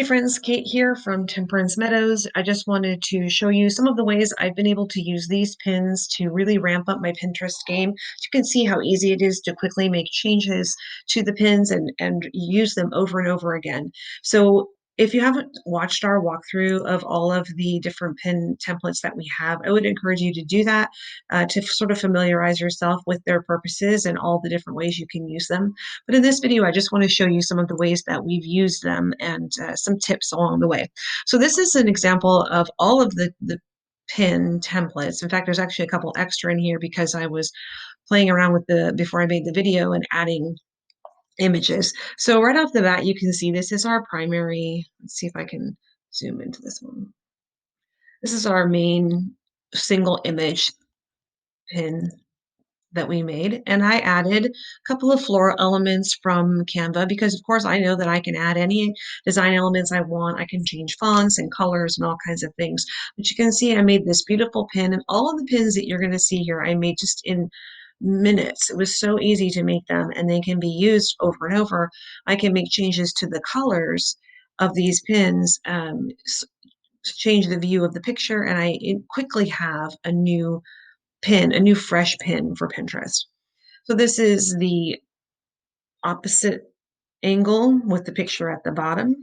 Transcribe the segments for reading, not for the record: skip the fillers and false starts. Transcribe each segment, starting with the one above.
Hey friends, Kate here from Temperance Meadows. I just wanted to show you some of the ways I've been able to use these pins to really ramp up my Pinterest game. You can see how easy it is to quickly make changes to the pins and use them over and over again. So if you haven't watched our walkthrough of all of the different pin templates that we have, I would encourage you to do that to sort of familiarize yourself with their purposes and all the different ways you can use them. But in this video, I just want to show you some of the ways that we've used them and some tips along the way. So this is an example of all of the pin templates. In fact, there's actually a couple extra in here because I was playing around with before I made the video and adding images. So right off the bat, you can see this is our primary. Let's see if I can zoom into this one. This is our main single image pin that we made, and I added a couple of floral elements from Canva because of course I know that I can add any design elements I want. I can change fonts and colors and all kinds of things. But you can see I made this beautiful pin, and all of the pins that you're going to see here I made just in minutes. It was so easy to make them, and they can be used over and over. I can make changes to the colors of these pins, change the view of the picture, and I quickly have a new pin, a new fresh pin for Pinterest. So this is the opposite angle with the picture at the bottom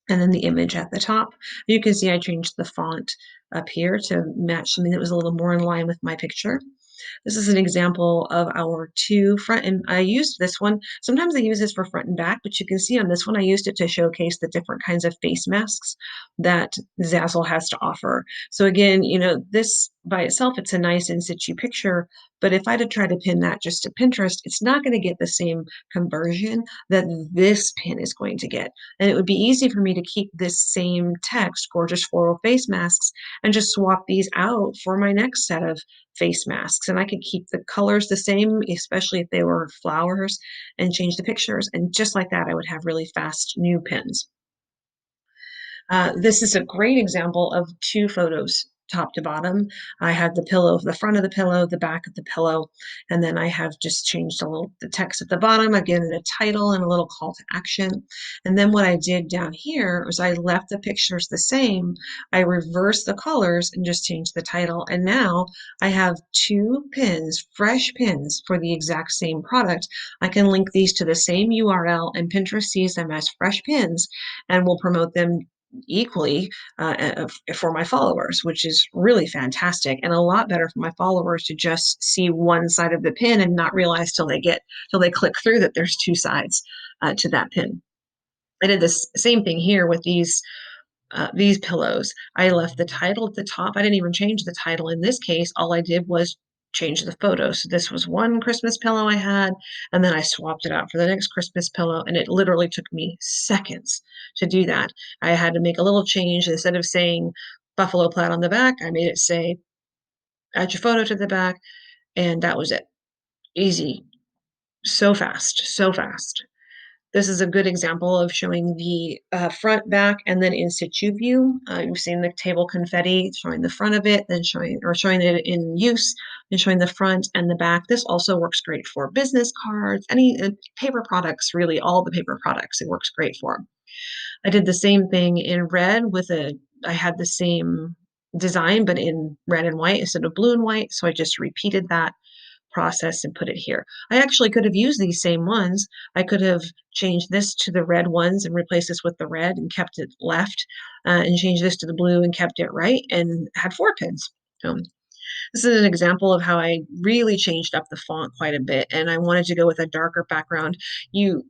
and then the image at the top. You can see I changed the font up here to match something that was a little more in line with my picture. This is an example of our two front, and I used this one. Sometimes I use this for front and back, but you can see on this one, I used it to showcase the different kinds of face masks that Zazzle has to offer. So again, this by itself, it's a nice in situ picture, but if I had to try to pin that just to Pinterest, it's not going to get the same conversion that this pin is going to get. And it would be easy for me to keep this same text, gorgeous floral face masks, and just swap these out for my next set of face masks. And I could keep the colors the same, especially if they were flowers, and change the pictures. And just like that, I would have really fast new pins. This is a great example of two photos top to bottom. I had the pillow, the front of the pillow, the back of the pillow, and then I have just changed the text at the bottom, again, the title and a little call to action. And then what I did down here was I left the pictures the same. I reversed the colors and just changed the title. And now I have two pins, fresh pins for the exact same product. I can link these to the same URL and Pinterest sees them as fresh pins and will promote them equally for my followers, which is really fantastic and a lot better for my followers to just see one side of the pin and not realize till they click through that there's two sides to that pin. I did this same thing here with these pillows. I left the title at the top. I didn't even change the title in this case. All I did was change the photo. So this was one Christmas pillow I had, and then I swapped it out for the next Christmas pillow, and it literally took me seconds to do that. I had to make a little change. Instead of saying buffalo plaid on the back, I made it say add your photo to the back, and that was it. Easy. So fast, so fast. This is a good example of showing the front, back, and then in situ view. You've seen the table confetti, showing the front of it, then showing it in use, and showing the front and the back. This also works great for business cards, any paper products, really all the paper products. It works great for. I did the same thing in red I had the same design, but in red and white instead of blue and white. So I just repeated that process and put it here. I actually could have used these same ones. I could have changed this to the red ones and replaced this with the red and kept it left, and changed this to the blue and kept it right, and had four pins. This is an example of how I really changed up the font quite a bit, and I wanted to go with a darker background. You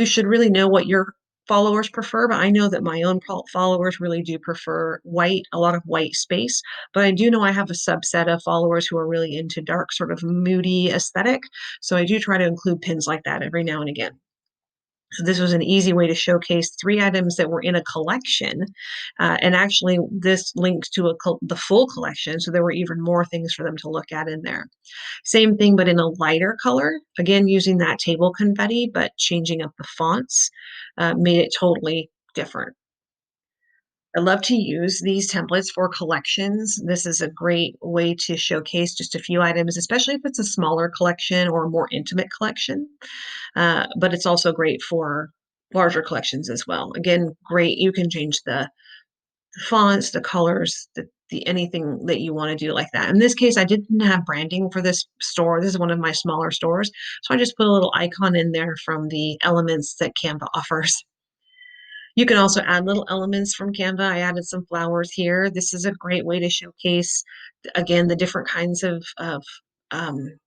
should really know what your followers prefer, but I know that my own followers really do prefer white, a lot of white space. But I do know I have a subset of followers who are really into dark, sort of moody aesthetic. So I do try to include pins like that every now and again. So this was an easy way to showcase three items that were in a collection. And actually, this linked to the full collection. So there were even more things for them to look at in there. Same thing, but in a lighter color. Again, using that table confetti, but changing up the fonts made it totally different. I love to use these templates for collections. This is a great way to showcase just a few items, especially if it's a smaller collection or a more intimate collection. But it's also great for larger collections as well. Again, great. You can change the fonts, the colors, the anything that you want to do like that. In this case, I didn't have branding for this store. This is one of my smaller stores. So I just put a little icon in there from the elements that Canva offers. You can also add little elements from Canva. I added some flowers here. This is a great way to showcase, again, the different kinds of um,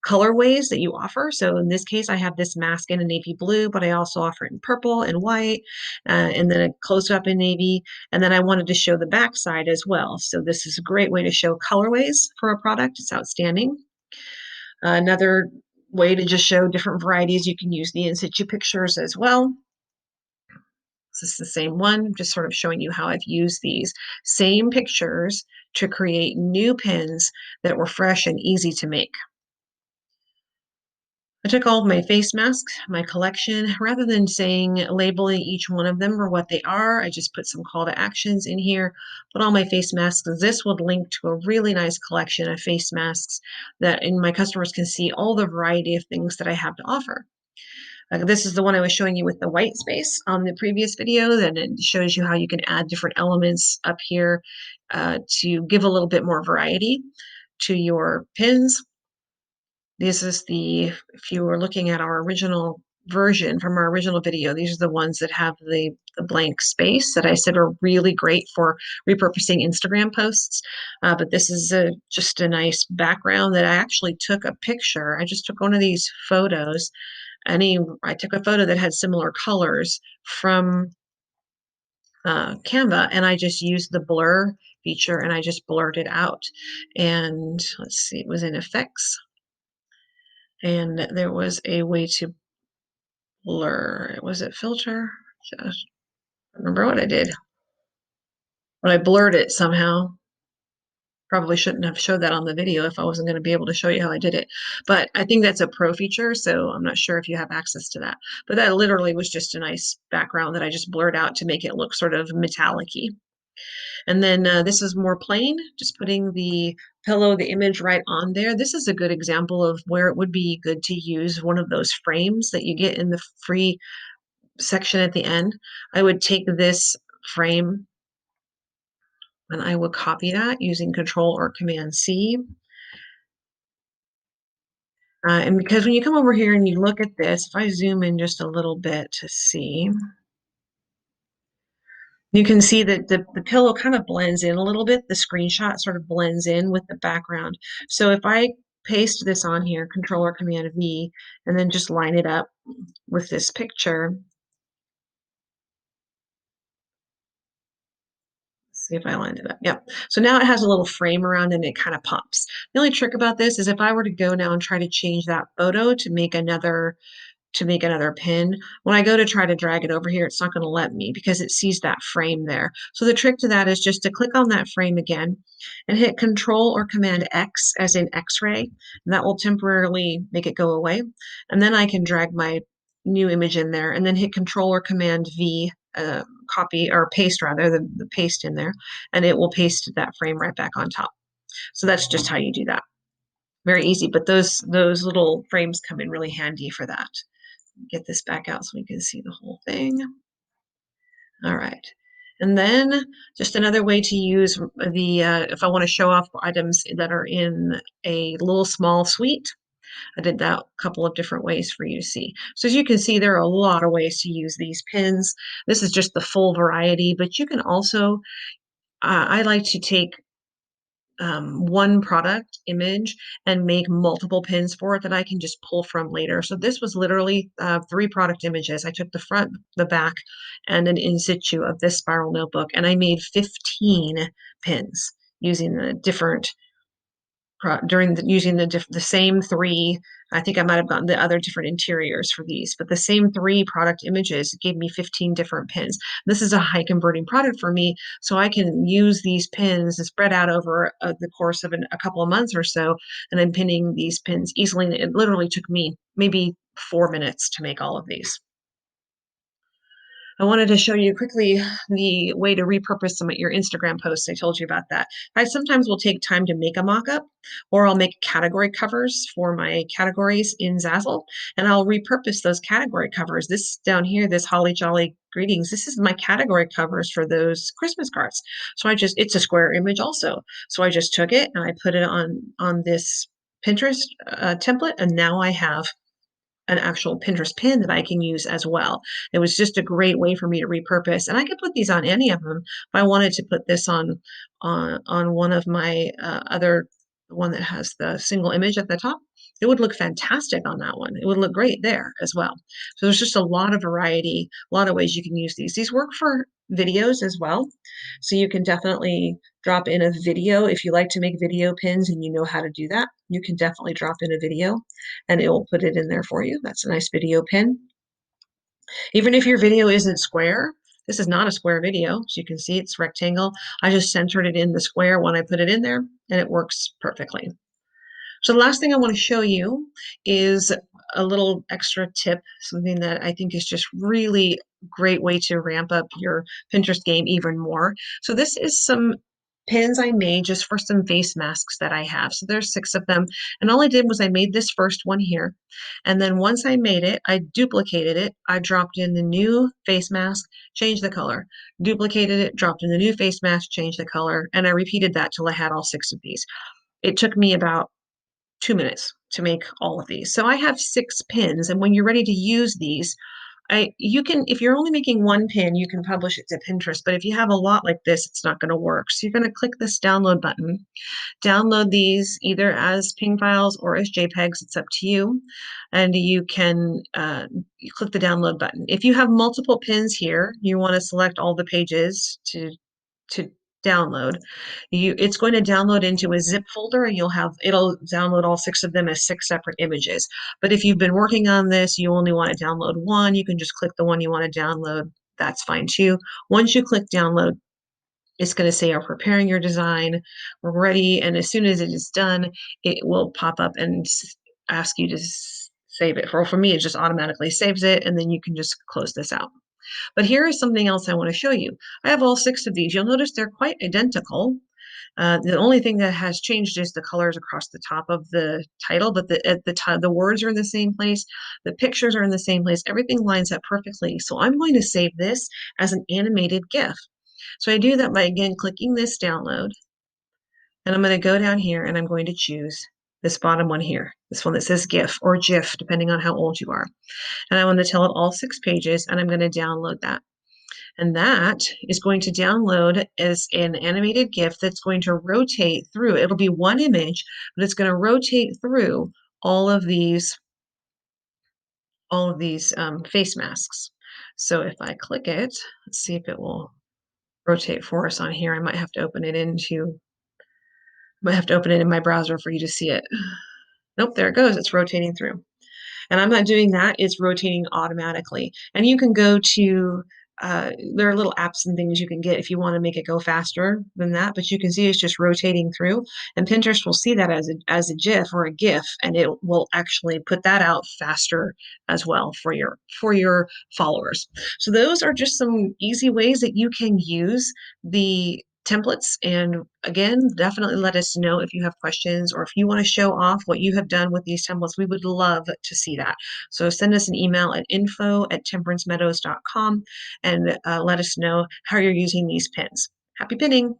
colorways that you offer. So in this case, I have this mask in a navy blue, but I also offer it in purple and white, and then a close up in navy. And then I wanted to show the back side as well. So this is a great way to show colorways for a product. It's outstanding. Another way to just show different varieties, you can use the in situ pictures as well. This is the same one, just sort of showing you how I've used these same pictures to create new pins that were fresh and easy to make. I took all of my face masks, my collection, rather than labeling each one of them for what they are, I just put some call to actions in here, put all my face masks. This would link to a really nice collection of face masks and my customers can see all the variety of things that I have to offer. This is the one I was showing you with the white space on the previous video. Then it shows you how you can add different elements up here to give a little bit more variety to your pins. This is if you were looking at our original version from our original video, these are the ones that have the blank space that I said are really great for repurposing Instagram posts. But this is just a nice background that I actually took a picture. I just took one of these photos. I took a photo that had similar colors from Canva, and I just used the blur feature and I just blurred it out. And let's see, it was in effects. And there was a way to blur. Was it filter? Just remember what I did. But I blurred it somehow. Probably shouldn't have showed that on the video if I wasn't going to be able to show you how I did it. But I think that's a pro feature, so I'm not sure if you have access to that. But that literally was just a nice background that I just blurred out to make it look sort of metallic-y. And then this is more plain, just putting the pillow, the image right on there. This is a good example of where it would be good to use one of those frames that you get in the free section at the end. I would take this frame and I would copy that using Control or Command C. And because when you come over here and you look at this, if I zoom in just a little bit to see, you can see that the pillow kind of blends in a little bit. The screenshot sort of blends in with the background. So if I paste this on here, Control or Command V, and then just line it up with this picture, see if I lined it up. Yep. So now it has a little frame around and it kind of pops. The only trick about this is if I were to go now and try to change that photo to make another pin. When I go to try to drag it over here, it's not going to let me because it sees that frame there. So the trick to that is just to click on that frame again and hit Control or Command X as in X-ray, and that will temporarily make it go away. And then I can drag my new image in there and then hit Control or Command V, copy or paste rather, the paste in there, and it will paste that frame right back on top. So that's just how you do that. Very easy, but those little frames come in really handy for that. Get this back out so we can see the whole thing. All right. And then just another way to use if I want to show off items that are in a little small suite, I did that a couple of different ways for you to see. So as you can see, there are a lot of ways to use these pins. This is just the full variety, but you can also, I like to take one product image and make multiple pins for it that I can just pull from later. So this was literally 3 product images. I took the front, the back, and an in situ of this spiral notebook, and I made 15 pins using the different using the same 3. I think I might have gotten the other different interiors for these, but the same 3 product images gave me 15 different pins. This is a high converting product for me, so I can use these pins and spread out over the course of a couple of months or so, and I'm pinning these pins easily. It literally took me maybe 4 minutes to make all of these. I wanted to show you quickly the way to repurpose some of your Instagram posts. I told you about that. I sometimes will take time to make a mock-up, or I'll make category covers for my categories in Zazzle, and I'll repurpose those category covers. This down here, this Holly Jolly Greetings, this is my category covers for those Christmas cards. So it's a square image also. So I just took it and I put it on this Pinterest template, and now I have an actual Pinterest pin that I can use as well. It was just a great way for me to repurpose, and I could put these on any of them. If I wanted to put this on one of my other, the one that has the single image at the top, it would look fantastic on that one. It would look great there as well. So there's just a lot of variety, a lot of ways you can use these. These work for videos as well. So you can definitely drop in a video. If you like to make video pins and you know how to do that, you can definitely drop in a video and it will put it in there for you. That's a nice video pin. Even if your video isn't square, this is not a square video. As you can see, it's rectangle. I just centered it in the square when I put it in there, and it works perfectly. So the last thing I want to show you is a little extra tip, something that I think is just really great way to ramp up your Pinterest game even more. So this is some pins I made just for some face masks that I have. So there's 6 of them. And all I did was I made this first one here. And then once I made it, I duplicated it. I dropped in the new face mask, changed the color, duplicated it, dropped in the new face mask, changed the color, and I repeated that till I had all 6 of these. It took me about 2 minutes to make all of these. So I have 6 pins, and when you're ready to use these, you can, if you're only making one pin, you can publish it to Pinterest, but if you have a lot like this, it's not gonna work. So you're gonna click this download button, download these either as PNG files or as JPEGs, it's up to you. And you can you click the download button. If you have multiple pins here, you wanna select all the pages to download. It's going to download into a zip folder, and it'll download all 6 of them as 6 separate images. But if you've been working on this, you only want to download one, you can just click the one you want to download. That's fine too. Once you click download, it's going to say, "Are preparing your design, we're ready." And as soon as it is done, it will pop up and ask you to save it. For me, it just automatically saves it, and then you can just close this out. But here is something else I want to show you. I have all 6 of these. You'll notice they're quite identical. The only thing that has changed is the colors across the top of the title, but at the time, the words are in the same place, the pictures are in the same place, everything lines up perfectly. So I'm going to save this as an animated GIF. So I do that by, again, clicking this download, and I'm going to go down here and I'm going to choose this bottom one here, this one that says GIF or GIF, depending on how old you are. And I want to tell it all 6 pages, and I'm going to download that. And that is going to download as an animated GIF that's going to rotate through. It'll be one image, but it's going to rotate through all of these face masks. So if I click it, let's see if it will rotate for us on here. I might have to open it in my browser for you to see it. Nope, there it goes. It's rotating through. And I'm not doing that, it's rotating automatically. And you can go to, there are little apps and things you can get if you want to make it go faster than that, but you can see it's just rotating through. And Pinterest will see that as a GIF or a GIF, and it will actually put that out faster as well for your followers. So those are just some easy ways that you can use the templates. And again, definitely let us know if you have questions or if you want to show off what you have done with these templates. We would love to see that. So send us an email at info@temperancmeadows.com and let us know how you're using these pins. Happy pinning!